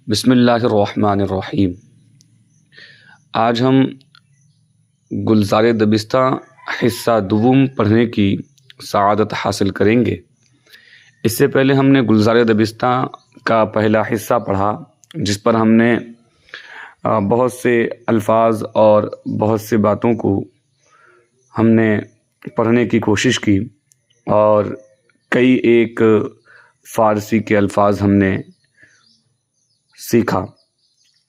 بسم اللہ الرحمن الرحیم۔ آج ہم گلزار دبستہ حصہ دوم پڑھنے کی سعادت حاصل کریں گے۔ اس سے پہلے ہم نے گلزار دبستہ کا پہلا حصہ پڑھا، جس پر ہم نے بہت سے الفاظ اور بہت سے باتوں کو ہم نے پڑھنے کی کوشش کی اور کئی ایک فارسی کے الفاظ ہم نے سیکھا۔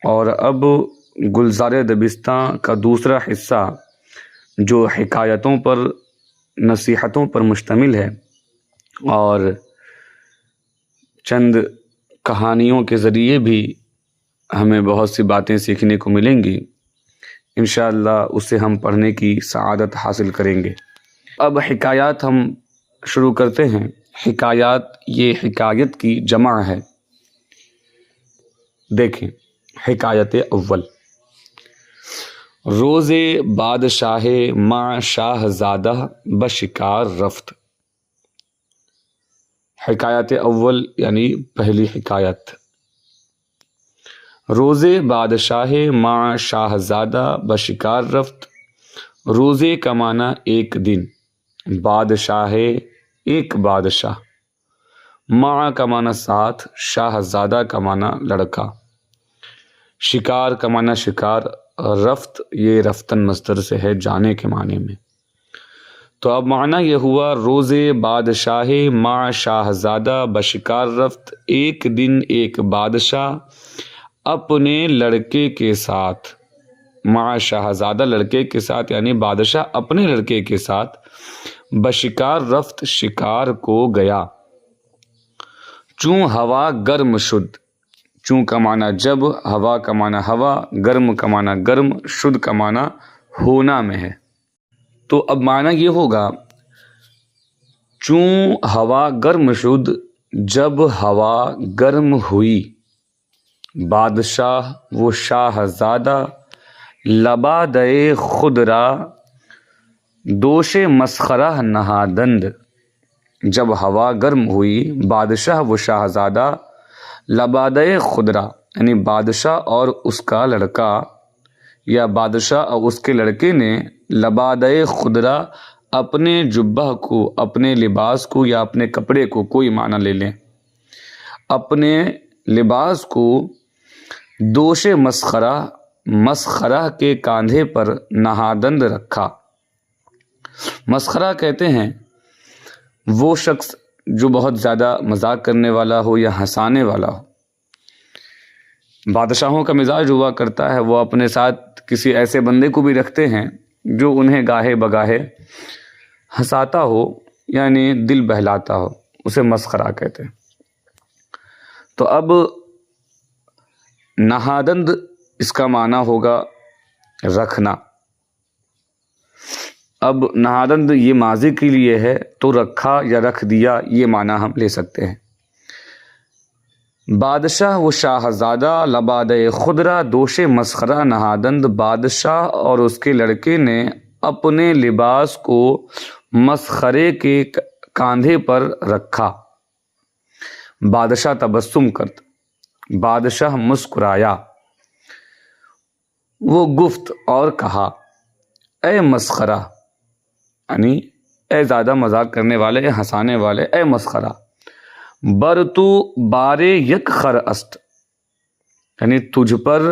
اور اب گلزار دبستہ کا دوسرا حصہ جو حکایتوں پر، نصیحتوں پر مشتمل ہے اور چند کہانیوں کے ذریعے بھی ہمیں بہت سی باتیں سیکھنے کو ملیں گی، انشاءاللہ اسے ہم پڑھنے کی سعادت حاصل کریں گے۔ اب حکایات ہم شروع کرتے ہیں۔ حکایات یہ حکایت کی جمع ہے۔ دیکھیں، حکایت اول: روز بادشاہ مع شاہزادہ بشکار رفت۔ حکایت اول یعنی پہلی حکایت۔ روز بادشاہ مع شاہزادہ بشکار رفت۔ روزے کا معنی ایک دن، بادشاہ ایک بادشاہ، مع کا معنی ساتھ، شاہزادہ کا معنی لڑکا، شکار کا معنی شکار، رفت یہ رفتن مصدر سے ہے جانے کے معنی میں۔ تو اب معنی یہ ہوا، روز بادشاہ مع شاہزادہ بشکار رفت، ایک دن ایک بادشاہ اپنے لڑکے کے ساتھ، مع شاہزادہ لڑکے کے ساتھ یعنی بادشاہ اپنے لڑکے کے ساتھ، بشکار رفت شکار کو گیا۔ چوں ہوا گرم شد، چوں کا معنی جب، ہوا کا معنی ہوا، گرم کا معنی گرم، شد کا معنی ہونا میں ہے۔ تو اب معنی یہ ہوگا، چوں ہوا گرم شد، جب ہوا گرم ہوئی، بادشاہ وہ شاہزادہ، لبادئ خود را دوش مسخرہ نہادند، جب ہوا گرم ہوئی بادشاہ وہ شاہزادہ، لبادئ خود را یعنی بادشاہ اور اس کا لڑکا، یا بادشاہ اور اس کے لڑکے نے، لبادئ خود را اپنے جبہ کو، اپنے لباس کو یا اپنے کپڑے کو، کوئی معنی لے لیں، اپنے لباس کو دوش مسخرہ، مسخرہ کے کاندھے پر، نہادند رکھا۔ مسخرہ کہتے ہیں وہ شخص جو بہت زیادہ مذاق کرنے والا ہو یا ہنسانے والا ہو۔ بادشاہوں کا مزاج ہوا کرتا ہے وہ اپنے ساتھ کسی ایسے بندے کو بھی رکھتے ہیں جو انہیں گاہے بگاہے ہنساتا ہو، یعنی دل بہلاتا ہو، اسے مسخرہ کہتے ہیں۔ تو اب نہادند اس کا معنی ہوگا رکھنا۔ اب نہادند یہ ماضی کے لیے ہے تو رکھا یا رکھ دیا یہ معنی ہم لے سکتے ہیں۔ بادشاہ و شاہزادہ لبادئ خود را دوش مسخرہ نہادند، بادشاہ اور اس کے لڑکے نے اپنے لباس کو مسخرے کے کاندھے پر رکھا۔ بادشاہ تبسم کرت، بادشاہ مسکرایا، وہ گفت اور کہا، اے مسخرہ یعنی اے زیادہ مذاق کرنے والے، اے ہنسانے والے، اے مسخرہ، بر تو بارے یک خر است یعنی تجھ پر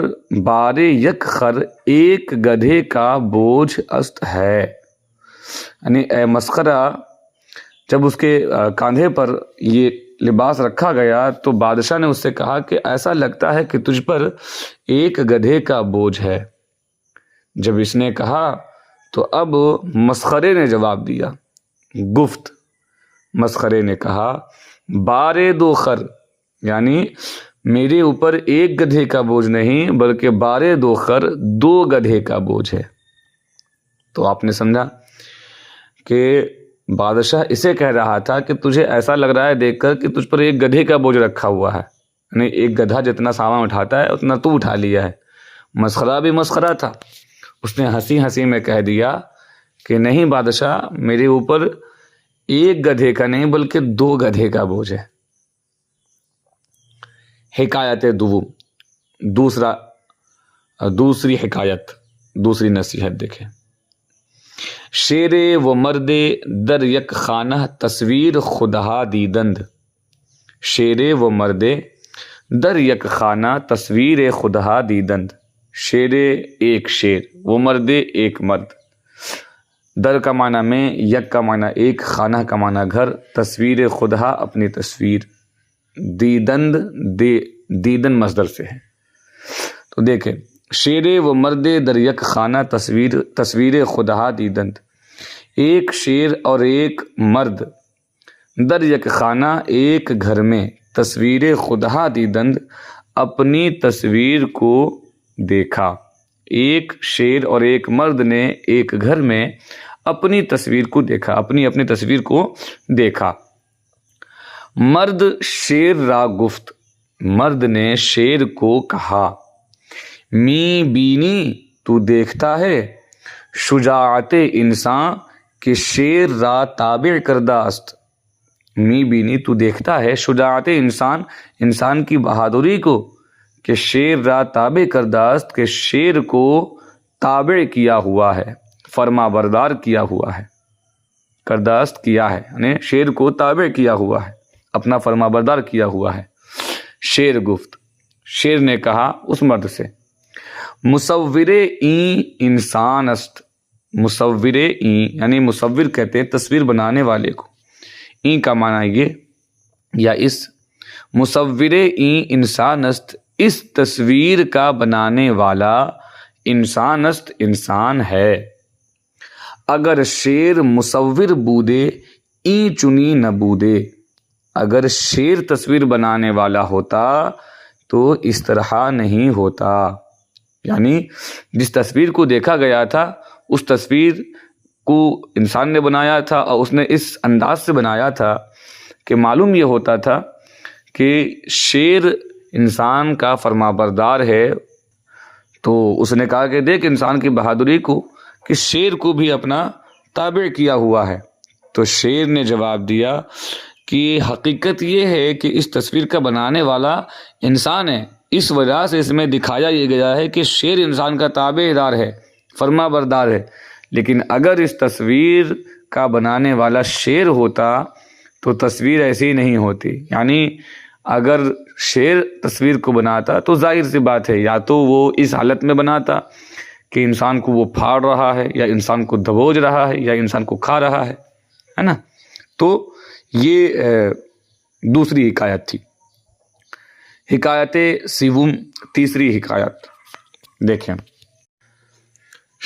بارے یک خر ایک گدھے کا بوجھ است ہے، یعنی اے مسخرہ جب اس کے کاندھے پر یہ لباس رکھا گیا تو بادشاہ نے اس سے کہا کہ ایسا لگتا ہے کہ تجھ پر ایک گدھے کا بوجھ ہے۔ جب اس نے کہا تو اب مسخرے نے جواب دیا، گفت مسخرے نے کہا، بارے دو خر یعنی میرے اوپر ایک گدھے کا بوجھ نہیں بلکہ بارے دو خر، دو گدھے کا بوجھ ہے۔ تو آپ نے سمجھا کہ بادشاہ اسے کہہ رہا تھا کہ تجھے ایسا لگ رہا ہے دیکھ کر کہ تجھ پر ایک گدھے کا بوجھ رکھا ہوا ہے، یعنی ایک گدھا جتنا سامان اٹھاتا ہے اتنا تو اٹھا لیا ہے۔ مسخرہ بھی مسخرہ تھا، اس نے ہنسی ہنسی میں کہہ دیا کہ نہیں بادشاہ، میرے اوپر ایک گدھے کا نہیں بلکہ دو گدھے کا بوجھ ہے۔ حکایت دوم، دوسری حکایت، دوسری نصیحت دیکھیں. شیر و مرد در یک خانہ تصویر خودہا دیدند. شیر و مرد در یک خانہ تصویر خودہا دیدند. شیر ایک شیر، وہ مرد ایک مرد. در کا معنی میں، یک کا معنی ایک، خانہ کا معنی گھر، تصویر خودہا اپنی تصویر، دیدند دیدن مصدر سے ہے. تو دیکھیں، شیر و مرد در یک خانہ تصویر خودہا دیدند. ایک شیر اور ایک مرد در یک خانہ ایک گھر میں تصویر خودہا دیدند اپنی تصویر کو دیکھا. ایک شیر اور ایک مرد نے ایک گھر میں اپنی تصویر کو دیکھا، اپنی تصویر کو دیکھا. مرد شیر را گفت، مرد نے شیر کو کہا، می بینی تو دیکھتا ہے شجاعت انسان کہ شیر را تابع کردہ است. می بینی تو دیکھتا ہے شجاعت انسان کی بہادری کو، کہ شیر را تابع کردہ است، کہ شیر کو تابع کیا ہوا ہے، فرما بردار کیا ہوا ہے. کردہ است کیا ہے یعنی شیر کو تابع کیا ہوا ہے، اپنا فرما بردار کیا ہوا ہے. شیر گفت، شیر نے کہا اس مرد سے، مصور این انسان است. مصور این یعنی مصور کہتے ہیں تصویر بنانے والے کو. این کا معنی یہ یا اس، مصور این انسان است، اس تصویر کا بنانے والا انسان است، انسان ہے. اگر شیر مصور بودے این چنی نہ بودے. اگر شیر تصویر بنانے والا ہوتا تو اس طرح نہیں ہوتا. یعنی جس تصویر کو دیکھا گیا تھا اس تصویر کو انسان نے بنایا تھا، اور اس نے اس انداز سے بنایا تھا کہ معلوم یہ ہوتا تھا کہ شیر انسان کا فرما بردار ہے. تو اس نے کہا کہ دیکھ انسان کی بہادری کو، کہ شیر کو بھی اپنا تابع کیا ہوا ہے. تو شیر نے جواب دیا کہ حقیقت یہ ہے کہ اس تصویر کا بنانے والا انسان ہے، اس وجہ سے اس میں دکھایا یہ گیا ہے کہ شیر انسان کا تابع دار ہے، فرما بردار ہے. لیکن اگر اس تصویر کا بنانے والا شیر ہوتا تو تصویر ایسی نہیں ہوتی. یعنی اگر شیر تصویر کو بناتا تو ظاہر سی بات ہے، یا تو وہ اس حالت میں بناتا کہ انسان کو وہ پھاڑ رہا ہے، یا انسان کو دبوچ رہا ہے، یا انسان کو کھا رہا ہے نا. تو یہ دوسری حکایت تھی. حکایت سیوم، تیسری حکایت دیکھیں.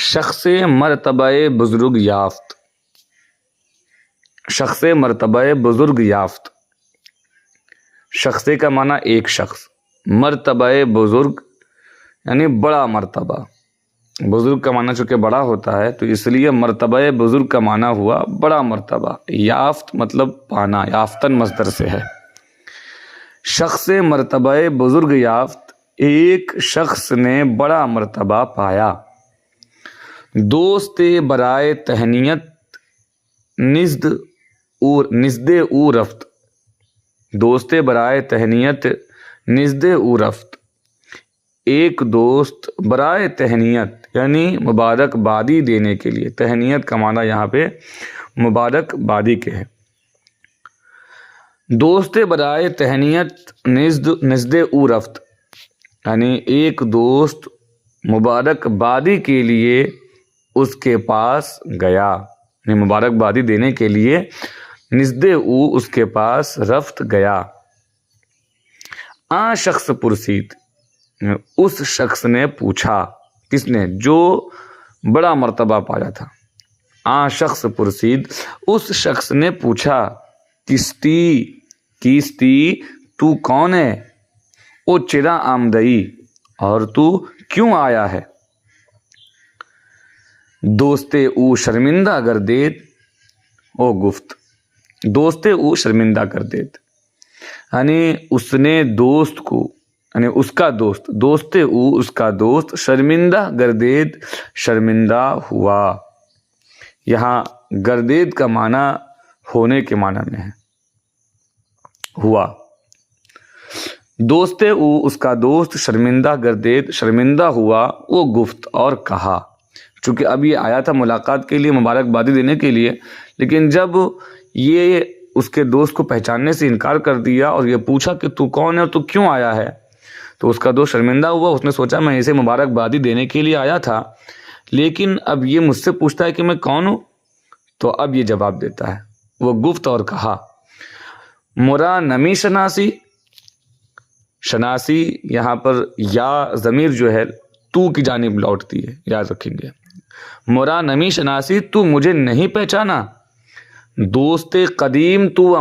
شخص مرتبہ بزرگ یافت. شخص مرتبہ بزرگ یافت. شخص کا معنی ایک شخص، مرتبہ بزرگ یعنی بڑا مرتبہ. بزرگ کا معنی چونکہ بڑا ہوتا ہے تو اس لیے مرتبہ بزرگ کا معنی ہوا بڑا مرتبہ. یافت مطلب پانا، یافتن مصدر سے ہے. شخص مرتبہ بزرگ یافت، ایک شخص نے بڑا مرتبہ پایا. دوست برائے تہنیت نزد او رفت. دوست برائے تہنیت نزد او رفت. ایک دوست برائے تہنیت یعنی مبارک بادی دینے کے لیے، تہنیت کا معنی یہاں پہ مبارک بادی کے ہے. دوست برائے تہنیت نزد او رفت یعنی ایک دوست مبارک بادی کے لیے اس کے پاس گیا، یعنی مبارک بادی دینے کے لیے نزد او اس کے پاس رفت گیا. آن شخص پرسید، اس شخص نے پوچھا. کس نے؟ جو بڑا مرتبہ پایا تھا. آن شخص پرسید، اس شخص نے پوچھا، کیستی تو کون ہے؟ او چرا آمدئی، اور تو کیوں آیا ہے؟ دوستے او شرمندہ گردید. او گفت، دوستے او شرمندہ گردید یعنی اس نے دوست کو، یعنی اس کا دوست، دوستے او اس کا دوست، شرمندہ گردید شرمندہ ہوا. یہاں گردید کا معنی ہونے کے معنی میں ہے، ہوا. دوست او اس کا دوست شرمندہ گردید شرمندہ ہوا وہ گفت اور کہا. چونکہ اب یہ آیا تھا ملاقات کے لیے مبارکبادی دینے کے لیے، لیکن جب یہ اس کے دوست کو پہچاننے سے انکار کر دیا اور یہ پوچھا کہ تو کون ہے اور تو کیوں آیا ہے، تو اس کا دوست شرمندہ ہوا. اس نے سوچا میں اسے مبارکبادی دینے کے لیے آیا تھا، لیکن اب یہ مجھ سے پوچھتا ہے کہ میں کون ہوں. تو اب یہ جواب دیتا ہے، وہ گفت اور کہا مرا نمی شناسی. شناسی یہاں پر یا ضمیر جو ہے تو کی جانب لوٹتی ہے، یاد رکھیں گے. مرا نمی شناسی، تو مجھے نہیں پہچانا. دوست قدیم تو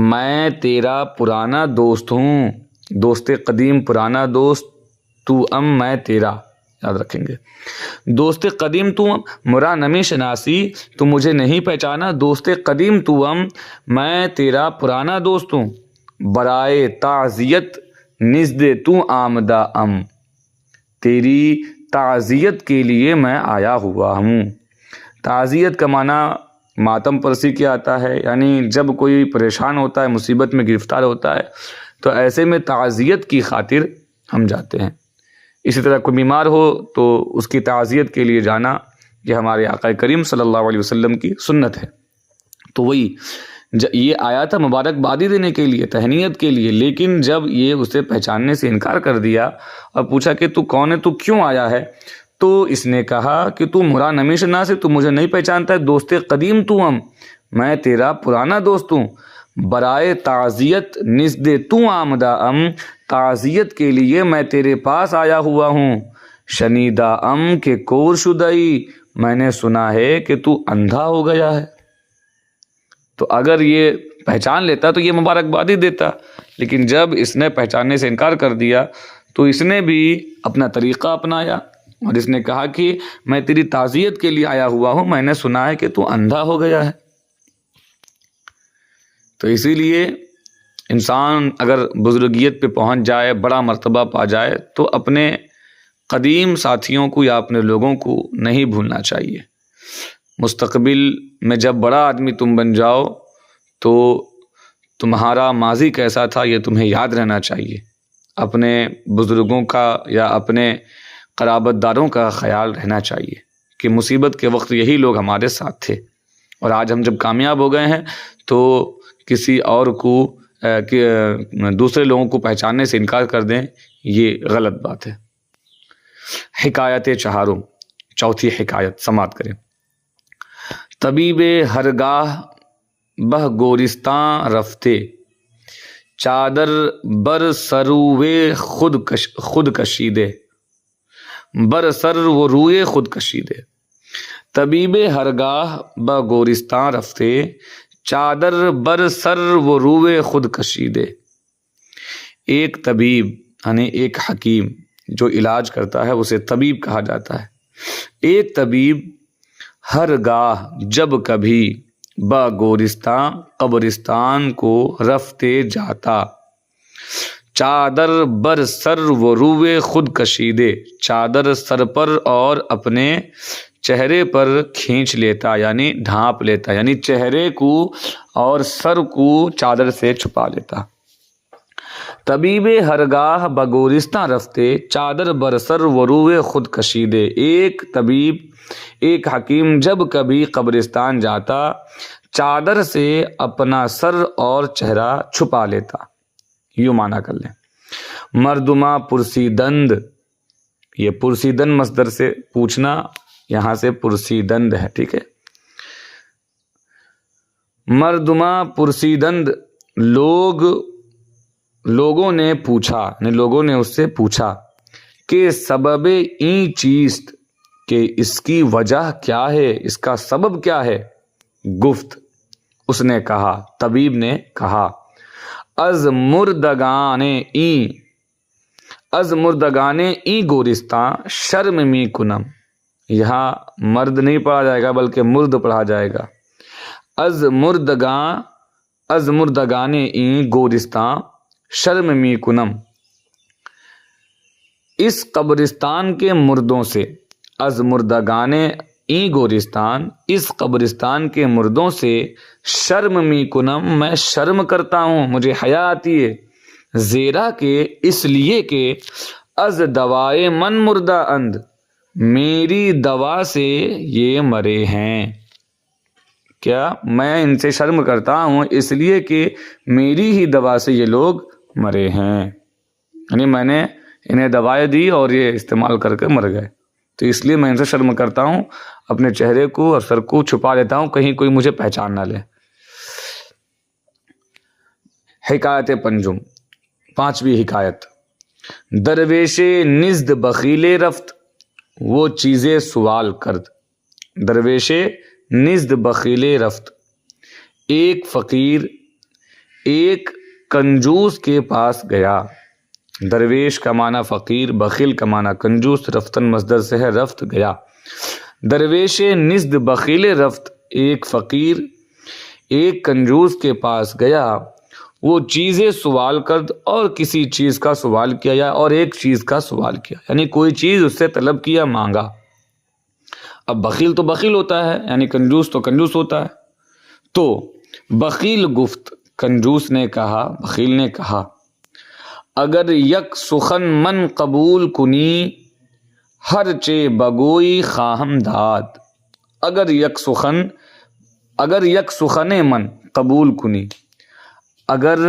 میں تیرا پرانا دوست ہوں. دوست قدیم پرانا دوست، تو میں تیرا، یاد رکھیں گے. دوست قدیم تو مرا نمی شناسی، تو مجھے نہیں پہچانا. دوست قدیم تو میں تیرا پرانا دوست ہوں. برائے تعزیت نزد تو آمدہ تیری تعزیت کے لیے میں آیا ہوا ہوں. تعزیت کا معنی ماتم پرسی کیا آتا ہے، یعنی جب کوئی پریشان ہوتا ہے، مصیبت میں گرفتار ہوتا ہے، تو ایسے میں تعزیت کی خاطر ہم جاتے ہیں. اسی طرح کوئی بیمار ہو تو اس کی تعزیت کے لیے جانا یہ ہمارے آقا کریم صلی اللہ علیہ وسلم کی سنت ہے. تو وہی یہ آیا تھا مبارکبادی دینے کے لیے، تہنیت کے لیے، لیکن جب یہ اسے پہچاننے سے انکار کر دیا اور پوچھا کہ تو کون ہے، تو کیوں آیا ہے، تو اس نے کہا کہ تو مرا نمی شناسی، تو مجھے نہیں پہچانتا ہے. دوست قدیم تو میں تیرا پرانا دوست ہوں. برائے تعزیت نزد تو آمدہ تعزیت کے لیے میں تیرے پاس آیا ہوا ہوں. شنیدہ کہ کور شدئی، میں نے سنا ہے کہ تو اندھا ہو گیا ہے. تو اگر یہ پہچان لیتا تو یہ مبارکبادی دیتا، لیکن جب اس نے پہچاننے سے انکار کر دیا تو اس نے بھی اپنا طریقہ اپنایا اور اس نے کہا کہ میں تیری تعزیت کے لیے آیا ہوا ہوں، میں نے سنا ہے کہ تو اندھا ہو گیا ہے. تو اسی لیے انسان اگر بزرگیت پہ پہنچ جائے، بڑا مرتبہ پا جائے، تو اپنے قدیم ساتھیوں کو یا اپنے لوگوں کو نہیں بھولنا چاہیے. مستقبل میں جب بڑا آدمی تم بن جاؤ تو تمہارا ماضی کیسا تھا یہ تمہیں یاد رہنا چاہیے. اپنے بزرگوں کا یا اپنے قرابت داروں کا خیال رہنا چاہیے کہ مصیبت کے وقت یہی لوگ ہمارے ساتھ تھے، اور آج ہم جب کامیاب ہو گئے ہیں تو کسی اور کو دوسرے لوگوں کو پہچاننے سے انکار کر دیں، یہ غلط بات ہے. حکایت چہارم، چوتھی حکایت سماعت کریں. طبیب ہرگاہ بہ گورستاں رفتے، چادر بر سروے خود کشیدے. بر سر و روئے خود کشیدے. طبیب ہرگاہ بہ گورستاں رفتے، چادر بر سر و روئے خود کشیدے. ایک طبیب یعنی ایک حکیم جو علاج کرتا ہے اسے طبیب کہا جاتا ہے. ایک طبیب ہر گاہ جب کبھی با گورستان قبرستان کو رفتے جاتا، چادر بر سر و روئے خود کشیدے، چادر سر پر اور اپنے چہرے پر کھینچ لیتا یعنی ڈھانپ لیتا، یعنی چہرے کو اور سر کو چادر سے چھپا لیتا. طبیب ہرگاہ بگورستاں رفتے، چادر بر سر و روئے خود کشیدے. ایک طبیب، ایک حکیم جب کبھی قبرستان جاتا، چادر سے اپنا سر اور چہرہ چھپا لیتا. یوں معنی کر لیں. مردمہ پرسیدند، یہ پرسیدند مصدر سے پوچھنا، یہاں سے پرسیدند ہے، ٹھیک ہے. مردمہ پرسیدند، لوگوں نے پوچھا، یعنی لوگوں نے اس سے پوچھا کہ سبب این چیست، کہ اس کی وجہ کیا ہے، اس کا سبب کیا ہے. گفت، اس نے کہا، طبیب نے کہا، از مردگان ای گورستان شرم می کنم. یہاں مرد نہیں پڑھا جائے گا بلکہ مرد پڑھا جائے گا. از مردگان ای گورستان شرم می کنم. اس قبرستان کے مردوں سے، از مردگان ای گورستان، اس قبرستان کے مردوں سے، شرم می کنم، میں شرم کرتا ہوں، مجھے حیا آتی ہے. زیرا کہ اس لیے کہ از دوائے من مردہ اند، میری دوا سے یہ مرے ہیں. کیا میں ان سے شرم کرتا ہوں اس لیے کہ میری ہی دوا سے یہ لوگ مرے ہیں، یعنی میں نے انہیں دوائیں دی اور یہ استعمال کر کے مر گئے، تو اس لیے میں ان سے شرم کرتا ہوں، اپنے چہرے کو اور سر کو چھپا لیتا ہوں کہیں کوئی مجھے پہچان نہ لے. حکایت پنجم، پانچویں حکایت. درویش نزد بخیلے رفت، وہ چیزیں سوال کرد. درویش نزد بخیلے رفت، ایک فقیر ایک کنجوس کے پاس گیا. درویش کا معنی فقیر، بخیل کا معنی کنجوس، رفتن مصدر سے ہے، رفت گیا. درویش نزد بخیلے رفت، ایک فقیر ایک کنجوس کے پاس گیا. وہ چیزیں سوال کرد، اور کسی چیز کا سوال کیا یا اور ایک چیز کا سوال کیا، یعنی کوئی چیز اس سے طلب کیا، مانگا. اب بخیل تو بخیل ہوتا ہے، یعنی کنجوس تو کنجوس ہوتا ہے. تو بخیل گفت، کنجوس نے کہا، بخیل نے کہا، اگر یک سخن من قبول کنی ہر چے بگوئی خواہم داد. اگر یک سخن من قبول کنی، اگر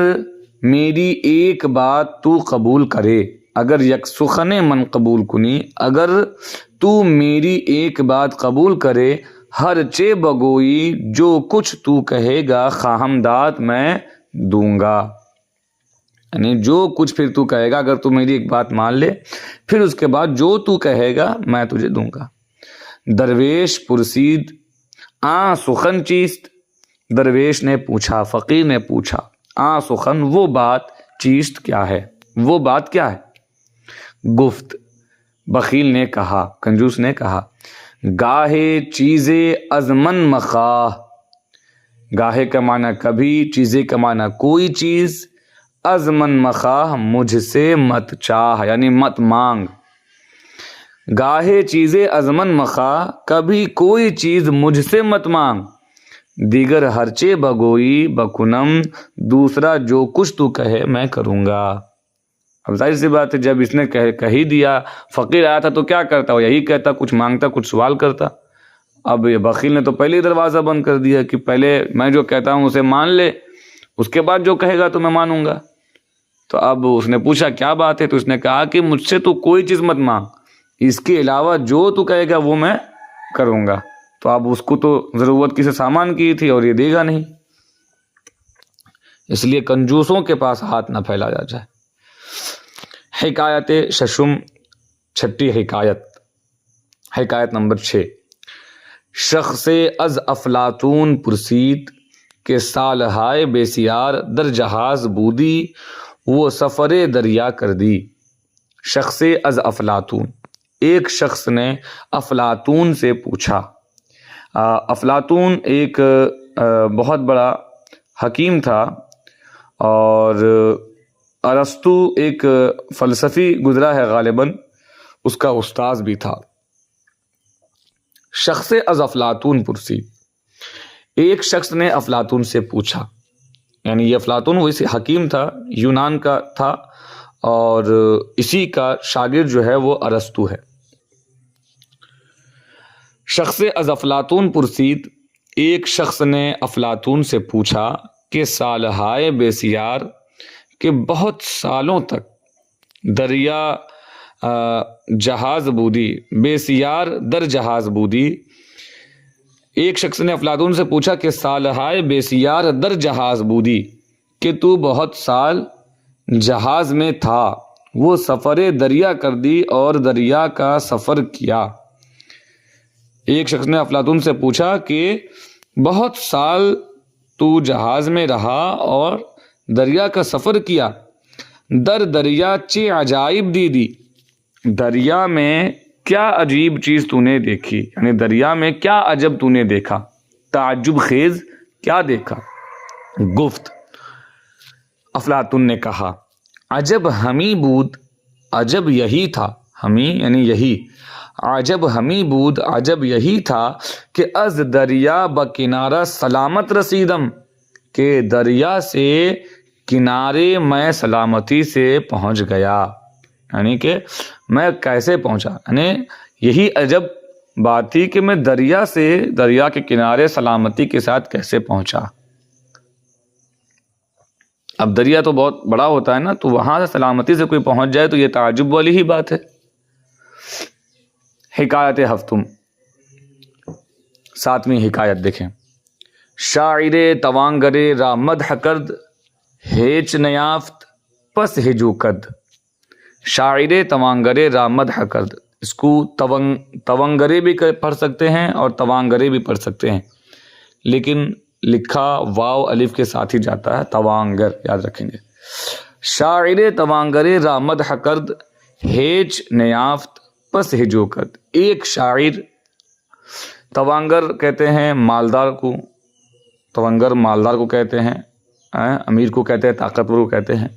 میری ایک بات تو قبول کرے. اگر یک سخن من قبول کنی، اگر تو میری ایک بات قبول کرے، ہر چے بگوئی جو کچھ تو کہے گا، خواہم داد میں دوں گا. یعنی جو کچھ پھر تو کہے گا، اگر تو میری ایک بات مان لے، پھر اس کے بعد جو تو کہے گا میں تجھے دوں گا. درویش پرسید آ سخن چیست. درویش نے پوچھا، فقیر نے پوچھا، آ سخن وہ بات، چیست کیا ہے، وہ بات کیا ہے. گفت، بخیل نے کہا، کنجوس نے کہا، گاہے چیزے از من مخواہ. گاہے کا معنی کبھی، چیزے کا معنی کوئی چیز، از من مخواہ مجھ سے مت چاہ، یعنی مت مانگ. گاہے چیزے از من مخواہ، کبھی کوئی چیز مجھ سے مت مانگ. دیگر ہرچے بگوئی بکنم، دوسرا جو کچھ تو کہے میں کروں گا. اب ظاہر سی بات ہے، جب اس نے کہی دیا، فقیر آیا تھا تو کیا کرتا، وہ یہی کہتا، کچھ مانگتا، کچھ سوال کرتا. اب یہ بخیل نے تو پہلے ہی دروازہ بند کر دیا کہ پہلے میں جو کہتا ہوں اسے مان لے، اس کے بعد جو کہے گا تو میں مانوں گا. تو اب اس نے پوچھا کیا بات ہے، تو اس نے کہا کہ مجھ سے تو کوئی چیز مت مانگ، اس کے علاوہ جو تو کہے گا وہ میں کروں گا. تو اب اس کو تو ضرورت کسی سامان کی تھی اور یہ دے گا نہیں، اس لیے کنجوسوں کے پاس ہاتھ نہ پھیلایا جائے. حکایت ششم، چھٹی حکایت. حکایت نمبر 6. شخص از افلاطون پرسید کہ سالہائے بسیار در جہاز بودی، وہ سفر دریا کر دی. شخص از افلاطون، ایک شخص نے افلاطون سے پوچھا. افلاطون ایک بہت بڑا حکیم تھا، اور ارسطو ایک فلسفی گزرا ہے غالباً، اس کا استاذ بھی تھا. شخص از افلاطون پرسید، ایک شخص نے افلاطون سے پوچھا، یعنی یہ افلاطون وہ اسی حکیم تھا، یونان کا تھا، اور اسی کا شاگرد جو ہے وہ ارسطو ہے. شخص از افلاطون پرسید، ایک شخص نے افلاطون سے پوچھا کہ سالہائے بسیار، کہ بہت سالوں تک، دریا جہاز بودی، بسیار در جہاز بودی. ایک شخص نے افلاطون سے پوچھا کہ سالہائے بسیار در جہاز بودی، کہ تو بہت سال جہاز میں تھا. وہ سفر دریا کر دی اور دریا کا سفر کیا. ایک شخص نے افلاطون سے پوچھا کہ بہت سال تو جہاز میں رہا اور دریا کا سفر کیا. در دریا چے عجائب دیدی، دریا میں کیا عجیب چیز تو نے دیکھی، یعنی دریا میں کیا عجب تو نے دیکھا، تعجب خیز کیا دیکھا. گفت، افلاطون نے کہا، عجب ہمی بود، عجب یہی تھا، ہمی یعنی یہی، عجب ہمی بود، عجب یہی تھا کہ از دریا بکنارہ سلامت رسیدم، کہ دریا سے کنارے میں سلامتی سے پہنچ گیا، یعنی کہ میں کیسے پہنچا، یعنی یہی عجب بات تھی کہ میں دریا کے کنارے سلامتی کے ساتھ کیسے پہنچا۔ اب دریا تو بہت بڑا ہوتا ہے نا، تو وہاں سے سلامتی سے کوئی پہنچ جائے تو یہ تعجب والی ہی بات ہے۔ حکایت ہفتم، 7ویں حکایت دیکھیں۔ شاعر توانگر را مدح کرد ہیچ نیافت پس ہجو کد۔ شاعر توانگرے را مدح کرد، اس کو توانگرے بھی پڑھ سکتے ہیں اور توانگرے بھی پڑھ سکتے ہیں، لیکن لکھا واو الف کے ساتھ ہی جاتا ہے، توانگر یاد رکھیں گے۔ شاعر توانگرے را مدح کرد ہیچ نیافت پس ہجو کد۔ ایک شاعر، توانگر کہتے ہیں مالدار کو، توانگر مالدار کو کہتے ہیں، امیر کو کہتے ہیں، طاقتور کو کہتے ہیں۔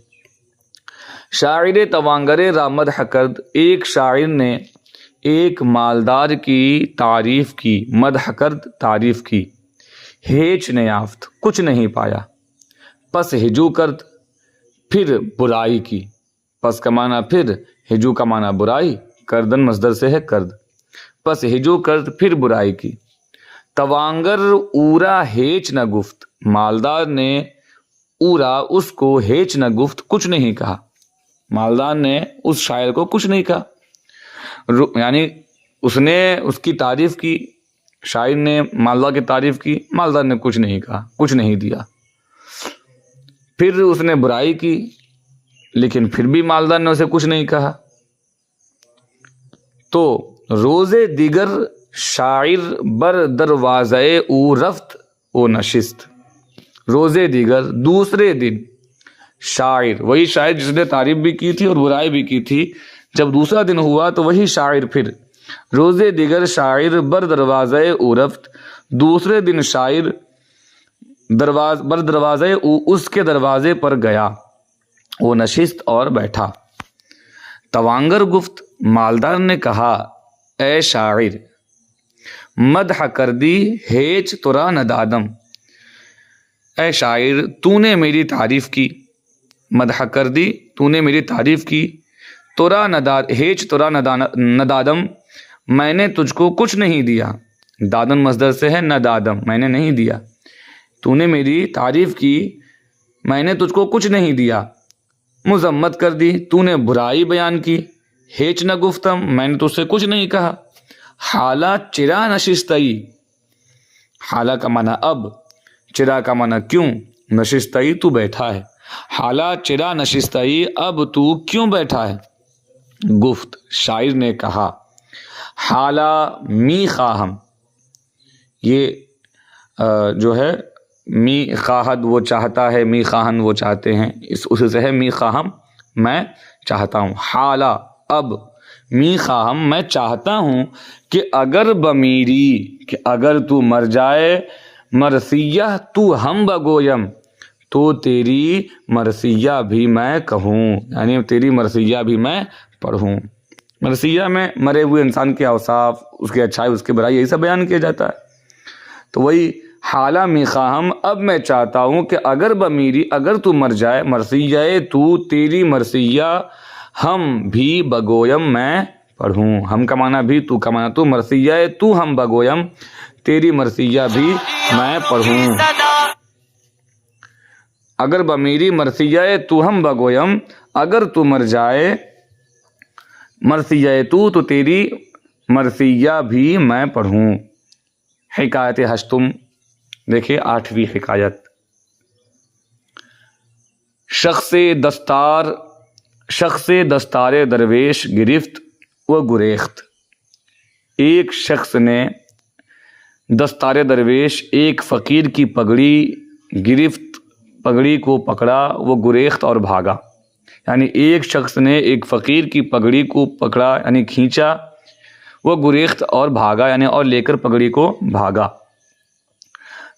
شاعر توانگر را مدح کرد، ایک شاعر نے ایک مالدار کی تعریف کی، مدح کرد تعریف کی، ہیچ نیافت کچھ نہیں پایا، پس ہجو کرد پھر برائی کی، پس کا معنی پھر، ہجو کا معنی برائی، کردن مصدر سے ہے کرد، پس ہجو کرد پھر برائی کی۔ توانگر اورا ہیچ نہ گفت، مالدار نے اورا اس کو ہیچ نہ گفت کچھ نہیں کہا، مالدار نے اس شاعر کو کچھ نہیں کہا، یعنی اس نے اس کی تعریف کی، شاعر نے مالدار کی تعریف کی، مالدار نے کچھ نہیں کہا، کچھ نہیں دیا۔ پھر اس نے برائی کی، لیکن پھر بھی مالدار نے اسے کچھ نہیں کہا۔ تو روز دیگر شاعر بر دروازے او رفت او نشست۔ روز دیگر دوسرے دن شاعر، وہی شاعر جس نے تعریف بھی کی تھی اور برائی بھی کی تھی، جب دوسرا دن ہوا تو وہی شاعر پھر روز دیگر شاعر بر دروازے او رفت، دوسرے دن شاعر بر دروازے او اس کے دروازے پر گیا، وہ نشست اور بیٹھا۔ توانگر گفت، مالدار نے کہا، اے شاعر مدح کردی ہیچ ترا ندادم، اے شاعر تو نے میری تعریف کی، مدح کردی تو نے میری تعریف کی، ترا ہیچ ترا ندادم میں نے تجھ کو کچھ نہیں دیا، دادن مصدر سے ہے، ندادم میں نے نہیں دیا، تو نے میری تعریف کی میں نے تجھ کو کچھ نہیں دیا، مذمت کر دی تو نے برائی بیان کی، ہیچ نہ گفتم میں نے تجھ سے کچھ نہیں کہا، حالہ چرا نشستئی، حالہ کا معنی اب، چرا کا معنی کیوں، نشستئی تو بیٹھا ہے، حالہ چرا نشستئی اب تو کیوں بیٹھا ہے۔ گفت شاعر نے کہا، حالہ می خواہم، یہ جو ہے می خواہد وہ چاہتا ہے، می خواہن وہ چاہتے ہیں، اسی سے ہے می خواہم میں چاہتا ہوں، حالہ اب، می خواہم میں چاہتا ہوں کہ اگر بمیری، کہ اگر تو مر جائے، مرثیہ تو ہم بگویم، تو تیری مرثیہ بھی میں کہوں، یعنی تیری مرثیہ بھی میں پڑھوں۔ مرثیہ میں مرے ہوئے انسان کے اوصاف، اس کی اچھائی، اس کی برائی، یہی سب بیان کیا جاتا ہے۔ تو وہی حالہ می خواہم، اب میں چاہتا ہوں کہ اگر بمیری، اگر تو مر جائے، مرثیہ تو تیری مرثیہ ہم بھی بگویم میں پڑھوں، ہم کا معنی بھی، تو کا معنی تو، مرثیہ تو ہم بگویم تیری مرثیہ بھی میں پڑھوں۔ اگر بمیری مرثیہ تو ہم بگویم، اگر تو مر جائے مرثیہ تو تیری مرثیہ بھی میں پڑھوں۔ حکایت ہشتم دیکھیں، 8ویں حکایت۔ شخص دستار درویش گرفت و گریخت۔ ایک شخص نے دستار درویش، ایک فقیر کی پگڑی گرفت، پگڑی کو پکڑا، وہ گریخت اور بھاگا، یعنی ایک شخص نے ایک فقیر کی پگڑی کو پکڑا یعنی کھینچا، وہ گریخت اور بھاگا یعنی اور لے کر پگڑی کو بھاگا۔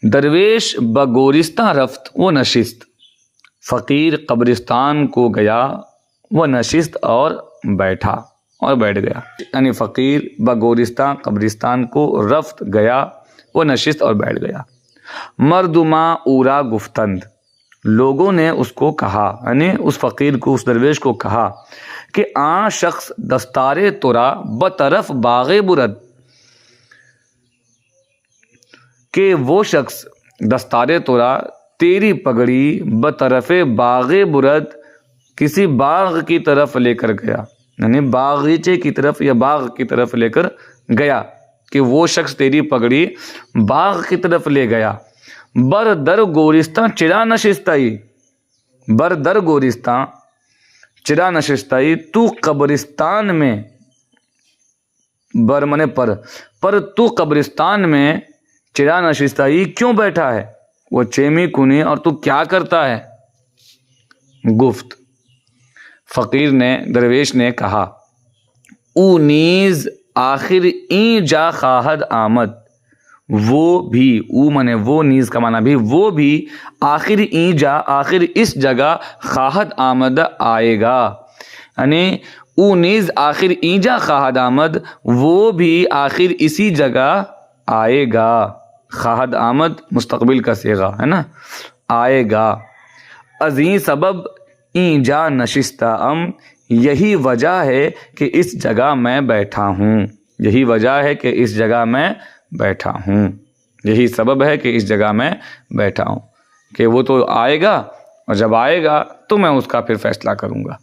درویش بگورستہ رفت و نشست، فقیر قبرستان کو گیا، وہ نشست اور بیٹھا اور بیٹھ گیا، یعنی فقیر بگورستہ قبرستان کو رفت گیا، وہ نشست اور بیٹھ گیا۔ مردما اورا گفتند، لوگوں نے اس کو کہا، یعنی اس فقیر کو، اس درویش کو کہا کہ آن شخص دستار ترا بطرف باغ برد، کہ وہ شخص دستار ترا تیری پگڑی بطرف باغ برد کسی باغ کی طرف لے کر گیا، یعنی باغیچے کی طرف یا باغ کی طرف لے کر گیا، کہ وہ شخص تیری پگڑی باغ کی طرف لے گیا۔ بر در گورستان چرا نشستائی، بر در گورستان چرا نشستائی، تو قبرستان میں، بر منے پر تو قبرستان میں چرا نشستائی کیوں بیٹھا ہے، وہ چیمی کنی اور تو کیا کرتا ہے۔ گفت، فقیر نے، درویش نے کہا، او نیز آخر این جا خواہد آمد، وہ بھی، او منے وہ، نیز کا معنی بھی، وہ بھی آخر این جا، آخر اس جگہ خواہد آمد آئے گا، یعنی او نیز آخر این جا خواہد آمد، وہ بھی آخر اسی جگہ آئے گا۔ خواہد آمد مستقبل کا صیغہ ہے نا، آئے گا۔ ازیں سبب این جا نشستہ ام، یہی وجہ ہے کہ اس جگہ میں بیٹھا ہوں، یہی وجہ ہے کہ اس جگہ میں بیٹھا ہوں، یہی سبب ہے کہ اس جگہ میں بیٹھا ہوں، کہ وہ تو آئے گا اور جب آئے گا تو میں اس کا پھر فیصلہ کروں گا۔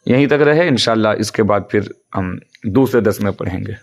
یہیں تک رہے، انشاءاللہ اس کے بعد پھر ہم دوسرے درس میں پڑھیں گے۔